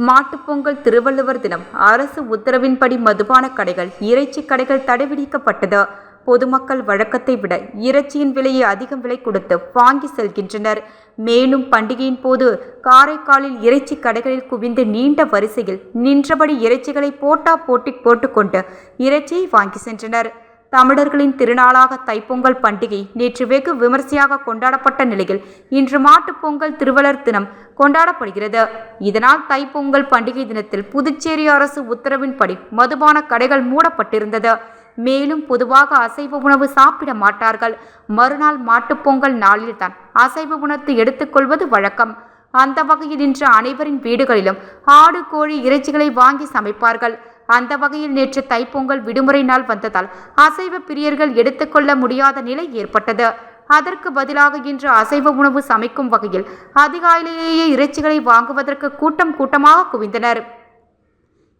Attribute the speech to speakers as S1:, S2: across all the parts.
S1: மாட்டுப்பொங்கல் திருவள்ளுவர் தினம் அரசு உத்தரவின்படி மதுபான கடைகள், இறைச்சி கடைகள் தடை விதிக்கப்பட்டது. பொதுமக்கள் வழக்கத்தை விட இறைச்சியின் விலையை அதிகம் விலை கொடுத்து வாங்கி செல்கின்றனர். மேலும் பண்டிகையின் போது காரைக்காலில் இறைச்சி கடைகளில் குவிந்து நீண்ட வரிசையில் நின்றபடி இறைச்சிகளை போட்டி போட்டுக்கொண்டு இறைச்சியை வாங்கி சென்றனர். தமிழர்களின் திருநாளாக தைப்பொங்கல் பண்டிகை நேற்று வெகு விமர்சையாக கொண்டாடப்பட்ட நிலையில் இன்று மாட்டுப்பொங்கல் திருவள்ளுவர் தினம் கொண்டாடப்படுகிறது. இதனால் தைப்பொங்கல் பண்டிகை தினத்தில் புதுச்சேரி அரசு உத்தரவின்படி மதுபான கடைகள் மூடப்பட்டிருந்தது. மேலும் பொதுவாக அசைவ உணவு சாப்பிட மாட்டார்கள். மறுநாள் மாட்டுப்பொங்கல் நாளில்தான் அசைவ உணவு எடுத்துக்கொள்வது வழக்கம். அந்த வகையில் இன்று அனைவரின் வீடுகளிலும் ஆடு, கோழி இறைச்சிகளை வாங்கி சமைப்பார்கள். அந்த வகையில் நேற்று தைப்பொங்கல் விடுமுறை நாள் வந்ததால் அசைவ பிரியர்கள் எடுத்துக்கொள்ள முடியாத நிலை ஏற்பட்டது. அதற்கு பதிலாக இன்று அசைவ உணவு சமைக்கும் வகையில் அதிகாலையிலேயே இறைச்சிகளை வாங்குவதற்கு கூட்டமாக குவிந்தனர்.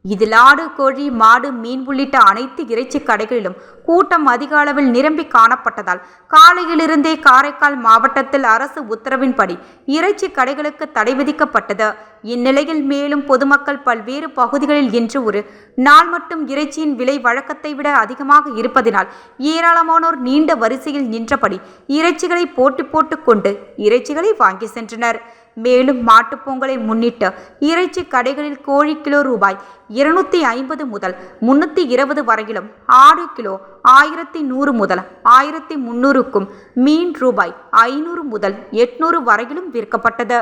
S1: இதில் ஆடு, கோழி, மாடு, மீன் உள்ளிட்ட அனைத்து இறைச்சி கடைகளிலும் கூட்டம் அதிக அளவில் நிரம்பி காணப்பட்டதால் காலையிலிருந்தே காரைக்கால் மாவட்டத்தில் அரசு உத்தரவின்படி இறைச்சி கடைகளுக்கு தடை விதிக்கப்பட்டது. இந்நிலையில் மேலும் பொதுமக்கள் பல்வேறு பகுதிகளில் இன்று ஒரு நாள் மட்டும் இறைச்சியின் விலை வழக்கத்தை விட அதிகமாக இருப்பதினால் ஏராளமானோர் நீண்ட வரிசையில் நின்றபடி இறைச்சிகளை போட்டுக்கொண்டு இறைச்சிகளை வாங்கி சென்றனர். மேலும் மாட்டுப்பொங்கலை முன்னிட்டு இறைச்சி கடைகளில் கோழி கிலோ ரூபாய் 250 முதல் 320 வரையிலும், ஆடு கிலோ 1100 முதல் 1300க்கும், மீன் ரூபாய் 500 முதல் 800 வரையிலும் விற்கப்பட்டது.